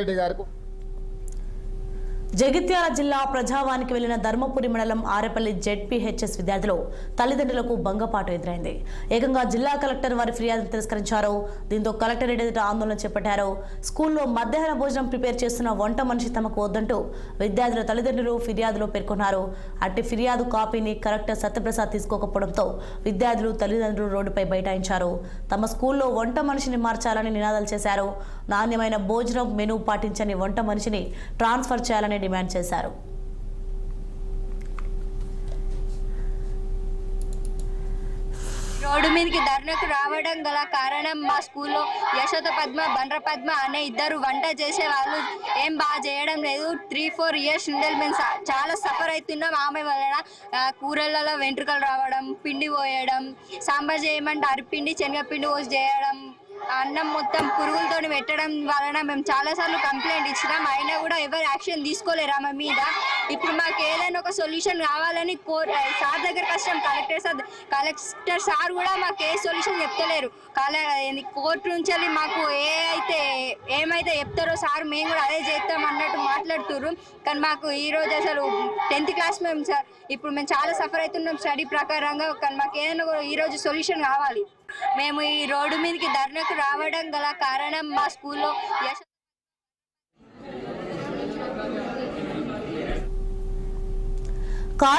రెడ్డి గారికి జగిత్యాల జిల్లా ప్రజావానికి వెళ్లిన ధర్మపురి మండలం ఆరేపల్లి జెడ్పీహెచ్ఎస్ విద్యార్థులు తల్లిదండ్రులకు భంగపాటు ఎదురైంది. ఏకంగా జిల్లా కలెక్టర్ వారి ఫిర్యాదును తిరస్కరించారు. దీంతో కలెక్టర్ ఎదుట ఆందోళన చేపట్టారు. స్కూల్లో మధ్యాహ్న భోజనం ప్రిపేర్ చేస్తున్న వంట మనిషి తమకు వద్దంటూ విద్యార్థుల తల్లిదండ్రులు ఫిర్యాదులో పేర్కొన్నారు. అట్టి ఫిర్యాదు కాపీని కలెక్టర్ సత్యప్రసాద్ తీసుకోకపోవడంతో విద్యార్థులు తల్లిదండ్రులు రోడ్డుపై బైఠాయించారు. తమ స్కూల్లో వంట మనిషిని మార్చాలని నినాదాలు చేశారు. నాణ్యమైన భోజనం మెనూ పాటించని వంట మనిషిని ట్రాన్స్ఫర్ చేయాలని డిమాండ్ చేశారు. రోడ్డు మీదకి ధర్నాకు రావడం గల కారణం మా స్కూల్లో యశోద పద్మ బండ్ర పద్మ అనే ఇద్దరు వంట చేసే వాళ్ళు ఏం బాగా చేయడం లేదు. 3-4 ఇయర్స్ నుండి మేము చాలా సఫర్ అవుతున్నాం. ఆమె వలన కూరలలో వెంట్రుకలు రావడం, పిండి పోయడం, సాంబార్ చేయమంటే అరిపిండి శనగపిండి పోసి చేయడం, అన్నం మొత్తం పురుగులతో పెట్టడం వలన మేము చాలాసార్లు కంప్లైంట్ ఇచ్చినాం. అయినా కూడా ఎవరు యాక్షన్ తీసుకోలేరు ఆమె మీద. ఇప్పుడు మాకు ఏదైనా ఒక సొల్యూషన్ కావాలని సార్ దగ్గరకు వచ్చాం. కలెక్టర్ సార్ కూడా మాకు ఏ సొల్యూషన్ చెప్తలేరు. కోర్టు నుంచి వెళ్ళి మాకు ఏమైతే చెప్తారో సార్ మేము కూడా అదే చేస్తాం అన్నట్టు మాట్లాడుతున్నారు. కానీ మాకు ఈరోజు అసలు 10th క్లాస్ మేము సార్ ఇప్పుడు మేము చాలా సఫర్ అవుతున్నాం స్టడీ ప్రకారంగా. కానీ మాకు ఏదైనా ఈరోజు సొల్యూషన్ కావాలి. మేము ఈ రోడ్డు మీదకి ధర్నాకు రావడం గల కారణం మా స్కూల్లో